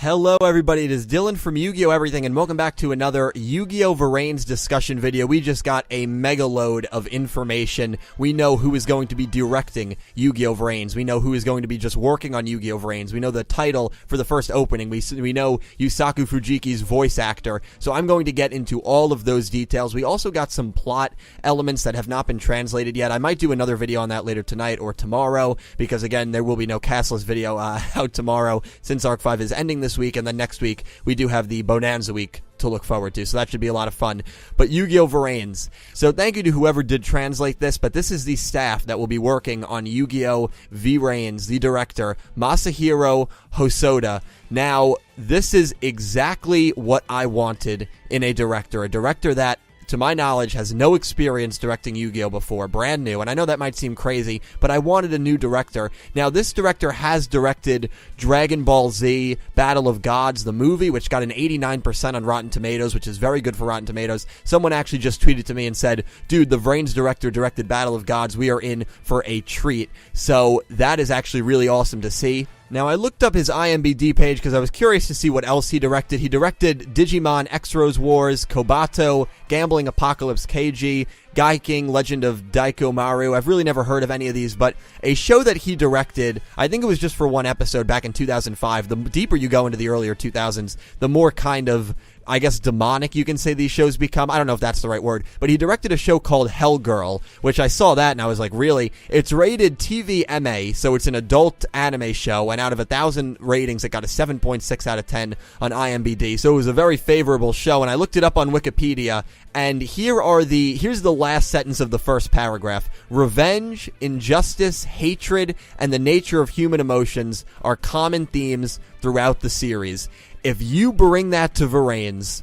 Hello everybody, it is Dylan from Yugioh Everything, and welcome back to another Yu-Gi-Oh! VRAINS discussion video. We just got a mega load of information. We know who is going to be directing Yu-Gi-Oh! VRAINS. We know who is going to be just working on Yu-Gi-Oh! VRAINS. We know the title for the first opening. We know Yusaku Fujiki's voice actor. So I'm going to get into all of those details. We also got some plot elements that have not been translated yet. I might do another video on that later tonight or tomorrow, because again, there will be no castless video out tomorrow since Arc 5 is ending this week, and then next week we do have the Bonanza week to look forward to, so that should be a lot of fun. But Yu-Gi-Oh! VRAINS. So thank you to whoever did translate this, but this is the staff that will be working on Yu-Gi-Oh! VRAINS, the director, Masahiro Hosoda. Now, this is exactly what I wanted in a director that, to my knowledge, has no experience directing Yu-Gi-Oh! Before, brand new, and I know that might seem crazy, but I wanted a new director. Now, this director has directed Dragon Ball Z, Battle of Gods, the movie, which got an 89% on Rotten Tomatoes, which is very good for Rotten Tomatoes. Someone actually just tweeted to me and said, dude, the VRAINS director directed Battle of Gods, we are in for a treat. So, that is actually really awesome to see. Now, I looked up his IMDb page because I was curious to see what else he directed. He directed Digimon X-Rose Wars, Kobato, Gambling Apocalypse KG, Gaiking, Legend of Daikomaru. I've really never heard of any of these, but a show that he directed, I think it was just for one episode back in 2005. The deeper you go into the earlier 2000s, the more kind of, I guess, demonic you can say these shows become. I don't know if that's the right word, but he directed a show called Hell Girl, which I saw that and I was like, really? It's rated TVMA, so it's an adult anime show, and out of 1,000 ratings, it got a 7.6 out of 10 on IMDb, so it was a very favorable show, and I looked it up on Wikipedia, and here's the last sentence of the first paragraph. Revenge, injustice, hatred, and the nature of human emotions are common themes throughout the series. If you bring that to VRAINS,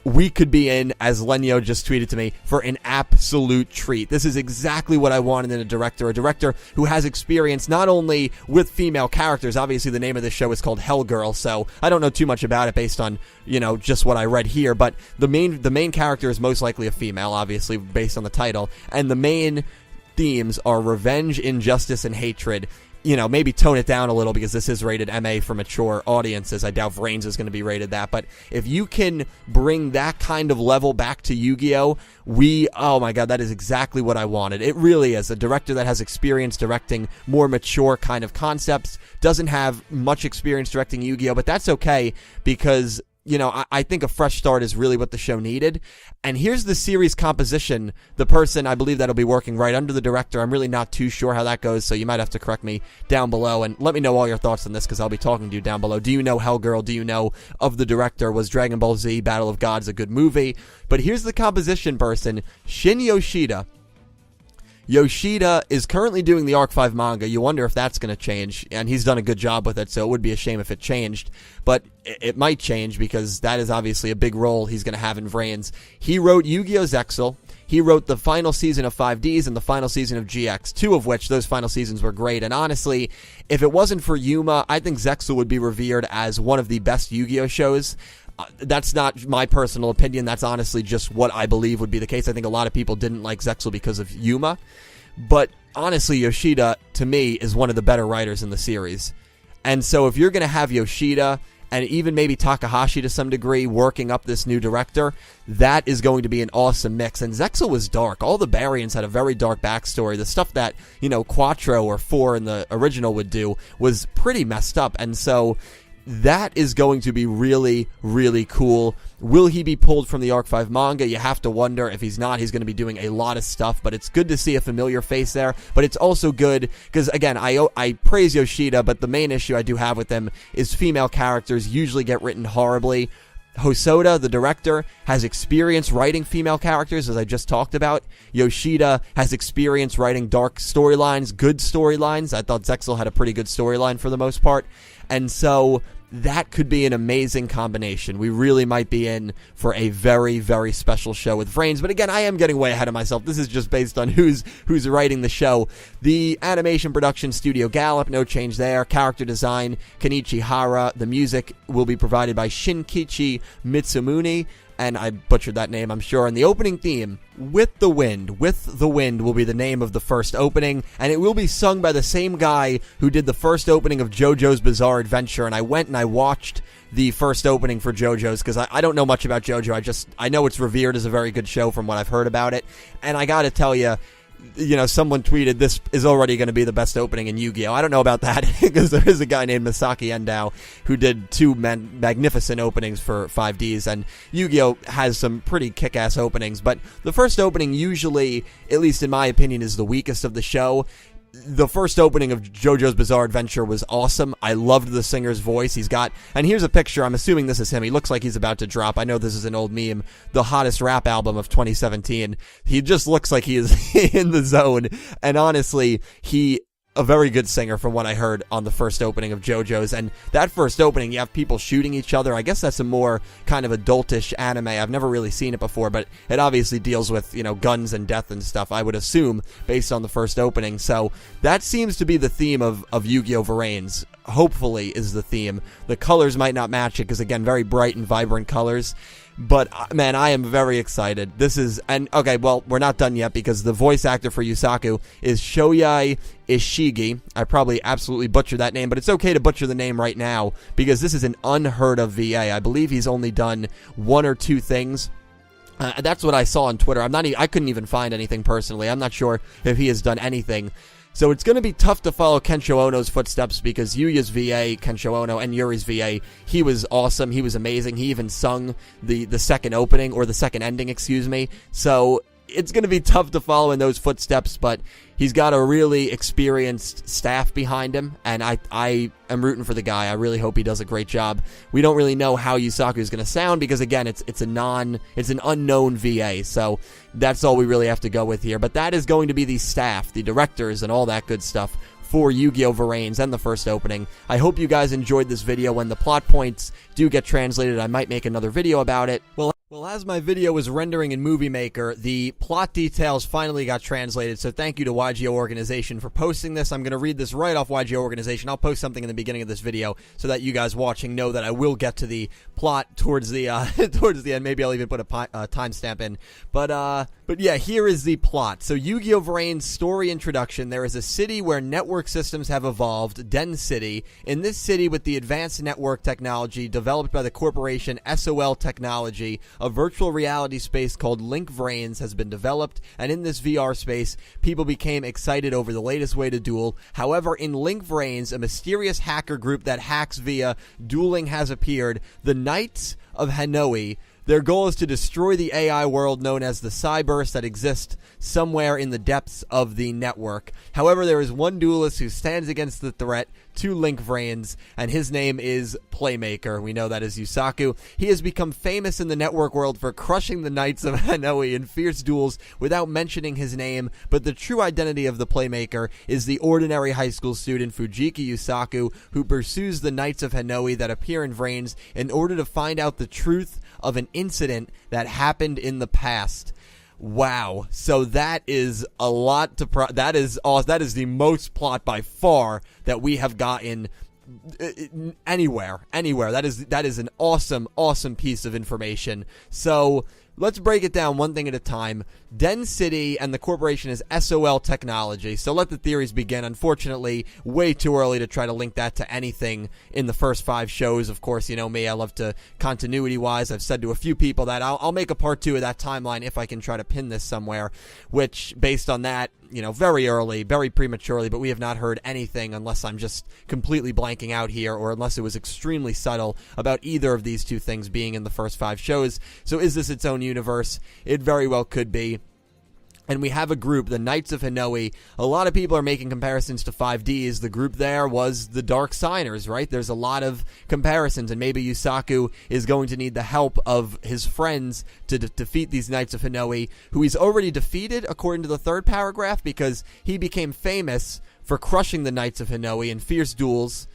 we could be in, as Lenyo just tweeted to me, for an absolute treat. This is exactly what I wanted in a director who has experience not only with female characters. Obviously, the name of this show is called Hell Girl, so I don't know too much about it based on, just what I read here, but the main character is most likely a female, obviously, based on the title, and the main themes are revenge, injustice, and hatred. Maybe tone it down a little because this is rated MA for mature audiences. I doubt VRAINS is going to be rated that. But if you can bring that kind of level back to Yu-Gi-Oh!, oh my god, that is exactly what I wanted. It really is. A director that has experience directing more mature kind of concepts, doesn't have much experience directing Yu-Gi-Oh!, but that's okay because I think a fresh start is really what the show needed. And here's the series composition. The person, I believe, that'll be working right under the director. I'm really not too sure how that goes, so you might have to correct me down below. And let me know all your thoughts on this, because I'll be talking to you down below. Do you know Hell Girl? Do you know of the director? Was Dragon Ball Z, Battle of Gods a good movie? But here's the composition person, Shin Yoshida. Yoshida is currently doing the Arc 5 manga. You wonder if that's going to change, and he's done a good job with it, so it would be a shame if it changed. But it might change, because that is obviously a big role he's going to have in VRAINS. He wrote Yu-Gi-Oh! Zexal. He wrote the final season of 5Ds and the final season of GX, two of which, those final seasons were great. And honestly, if it wasn't for Yuma, I think Zexal would be revered as one of the best Yu-Gi-Oh! Shows. That's not my personal opinion. That's honestly just what I believe would be the case. I think a lot of people didn't like Zexal because of Yuma. But honestly, Yoshida, to me, is one of the better writers in the series. And so if you're going to have Yoshida, and even maybe Takahashi to some degree, working up this new director, that is going to be an awesome mix. And Zexal was dark. All the Barians had a very dark backstory. The stuff that, Quattro or 4 in the original would do was pretty messed up. And so that is going to be really, really cool. Will he be pulled from the Arc 5 manga? You have to wonder. If he's not, he's going to be doing a lot of stuff, but it's good to see a familiar face there. But it's also good because, again, I praise Yoshida, but the main issue I do have with him is female characters usually get written horribly. Hosoda, the director, has experience writing female characters, as I just talked about. Yoshida has experience writing dark storylines, good storylines. I thought Zexal had a pretty good storyline for the most part. And so that could be an amazing combination. We really might be in for a very, very special show with VRAINS. But again, I am getting way ahead of myself. This is just based on who's writing the show. The animation production, Studio Gallop, no change there. Character design, Kenichi Hara. The music will be provided by Shinkichi Mitsumune. and I butchered that name, I'm sure. And the opening theme, With the Wind will be the name of the first opening, and it will be sung by the same guy who did the first opening of JoJo's Bizarre Adventure. And I went and I watched the first opening for JoJo's, because I don't know much about JoJo. I know it's revered as a very good show from what I've heard about it, and I gotta tell you, someone tweeted this is already going to be the best opening in Yu-Gi-Oh! I don't know about that, because there is a guy named Masaki Endao who did two magnificent openings for 5Ds, and Yu-Gi-Oh! Has some pretty kick-ass openings, but the first opening usually, at least in my opinion, is the weakest of the show. The first opening of JoJo's Bizarre Adventure was awesome. I loved the singer's voice. And here's a picture, I'm assuming this is him. He looks like he's about to drop, I know this is an old meme, the hottest rap album of 2017. He just looks like he is in the zone, and honestly, a very good singer from what I heard on the first opening of JoJo's. And that first opening, you have people shooting each other. I guess that's a more kind of adultish anime. I've never really seen it before, but it obviously deals with, guns and death and stuff, I would assume, based on the first opening. So that seems to be the theme of Yu-Gi-Oh! VRAINS. Hopefully is the theme. The colors might not match it, because again, very bright and vibrant colors. But, man, I am very excited. Okay, well, we're not done yet, because the voice actor for Yusaku is Shouya Ishige. I probably absolutely butchered that name, but it's okay to butcher the name right now, because this is an unheard of VA. I believe he's only done one or two things. That's what I saw on Twitter. I couldn't even find anything personally. I'm not sure if he has done anything. So it's going to be tough to follow Kensho Ono's footsteps, because Yuya's VA, Kensho Ono, and Yuri's VA, he was awesome. He was amazing. He even sung the second opening, or the second ending, excuse me. So it's going to be tough to follow in those footsteps, but he's got a really experienced staff behind him, and I am rooting for the guy. I really hope he does a great job. We don't really know how Yusaku is going to sound, because again, it's an unknown VA, so that's all we really have to go with here. But that is going to be the staff, the directors, and all that good stuff for Yu-Gi-Oh! VRAINS and the first opening. I hope you guys enjoyed this video. When the plot points do get translated, I might make another video about it. Well, as my video was rendering in Movie Maker, the plot details finally got translated, so thank you to YGO Organization for posting this. I'm going to read this right off YGO Organization. I'll post something in the beginning of this video so that you guys watching know that I will get to the plot towards the towards the end. Maybe I'll even put a timestamp in. But yeah, here is the plot. So Yu-Gi-Oh! VRAINS story introduction. There is a city where network systems have evolved, Den City. In this city, with the advanced network technology developed by the corporation SOL Technology, a virtual reality space called Link VRAINS has been developed, and in this VR space, people became excited over the latest way to duel. However, in Link VRAINS, a mysterious hacker group that hacks via dueling has appeared, the Knights of Hanoi. Their goal is to destroy the AI world known as the Cyberse that exists somewhere in the depths of the network. However, there is one duelist who stands against the threat to Link VRAINS, and his name is Playmaker. We know that is Yusaku. He has become famous in the network world for crushing the Knights of Hanoi in fierce duels without mentioning his name, but the true identity of the Playmaker is the ordinary high school student Fujiki Yusaku, who pursues the Knights of Hanoi that appear in VRAINS in order to find out the truth of an incident that happened in the past. Wow. So that is a lot to that is the most plot by far that we have gotten anywhere. That is an awesome piece of information. So let's break it down one thing at a time. Den City and the corporation is SOL Technology. So let the theories begin. Unfortunately, way too early to try to link that to anything in the first 5 shows. Of course, you know me, I love to, continuity-wise, I've said to a few people that I'll make a part 2 of that timeline if I can try to pin this somewhere, which, based on that, you know, very early, very prematurely, but we have not heard anything, unless I'm just completely blanking out here, or unless it was extremely subtle, about either of these two things being in the first 5 shows. So is this its own universe? It very well could be. And we have a group, the Knights of Hanoi. A lot of people are making comparisons to 5Ds. The group there was the Dark Signers, right? There's a lot of comparisons, and maybe Yusaku is going to need the help of his friends to defeat these Knights of Hanoi, who he's already defeated, according to the 3rd paragraph, because he became famous for crushing the Knights of Hanoi in fierce duels.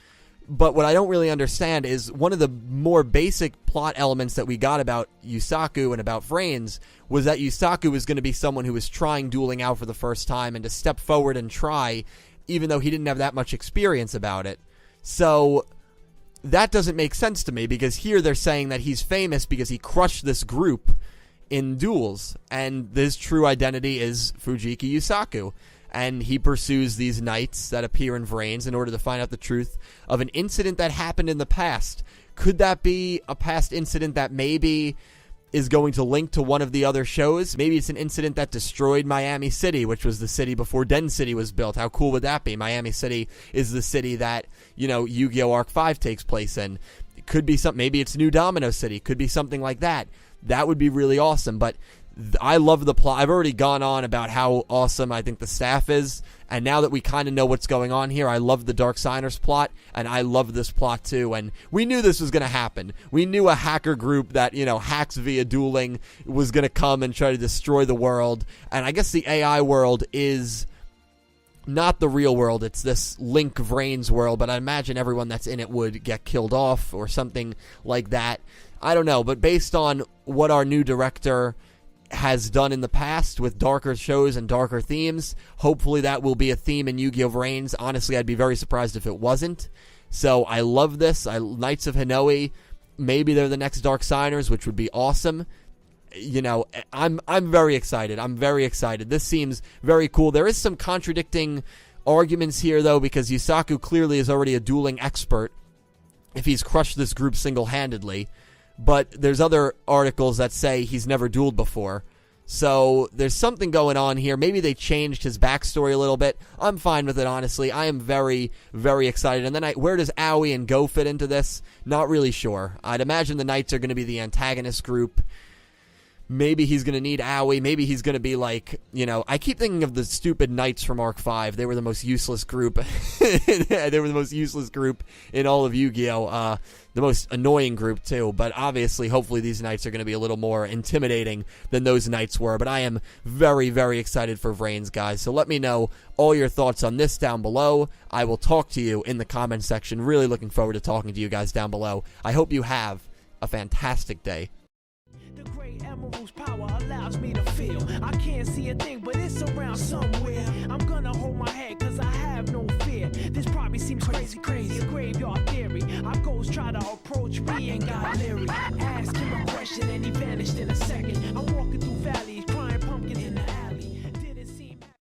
But what I don't really understand is one of the more basic plot elements that we got about Yusaku and about VRAINS was that Yusaku was going to be someone who was trying dueling out for the first time and to step forward and try, even though he didn't have that much experience about it. So that doesn't make sense to me, because here they're saying that he's famous because he crushed this group in duels, and his true identity is Fujiki Yusaku. And he pursues these knights that appear in VRAINS in order to find out the truth of an incident that happened in the past. Could that be a past incident that maybe is going to link to one of the other shows? Maybe it's an incident that destroyed Miami City, which was the city before Den City was built. How cool would that be? Miami City is the city that, you know, Yu-Gi-Oh! Arc 5 takes place in. It could be something, maybe it's New Domino City. Could be something like that. That would be really awesome, but I love the plot. I've already gone on about how awesome I think the staff is, and now that we kind of know what's going on here, I love the Dark Signers plot, and I love this plot too, and we knew this was going to happen. We knew a hacker group that, you know, hacks via dueling was going to come and try to destroy the world, and I guess the AI world is not the real world. It's this Link VRAINS world, but I imagine everyone that's in it would get killed off or something like that. I don't know, but based on what our new director has done in the past with darker shows and darker themes, hopefully that will be a theme in Yu-Gi-Oh! VRAINS. Honestly, I'd be very surprised if it wasn't. So I love this. Knights of Hinoi, maybe they're the next Dark Signers, which would be awesome. You know, I'm very excited. I'm very excited. This seems very cool. There is some contradicting arguments here, though, because Yusaku clearly is already a dueling expert if he's crushed this group single-handedly. But there's other articles that say he's never dueled before. So there's something going on here. Maybe they changed his backstory a little bit. I'm fine with it, honestly. I am very, very excited. And then where does Aoi and Go fit into this? Not really sure. I'd imagine the Knights are going to be the antagonist group. Maybe he's going to need Aoi. Maybe he's going to be like, you know, I keep thinking of the stupid Knights from Arc 5. They were the most useless group. They were the most useless group in all of Yu-Gi-Oh! The most annoying group, too. But obviously, hopefully, these Knights are going to be a little more intimidating than those Knights were. But I am very, very excited for VRAINS, guys. So let me know all your thoughts on this down below. I will talk to you in the comment section. Really looking forward to talking to you guys down below. I hope you have a fantastic day. The great emerald's power allows me to feel. I can't see a thing, but it's around somewhere. I'm gonna hold my head, cause I have no fear. This probably seems crazy, a graveyard theory. Our ghosts try to approach me and got leery. Ask him a question and he vanished in a second.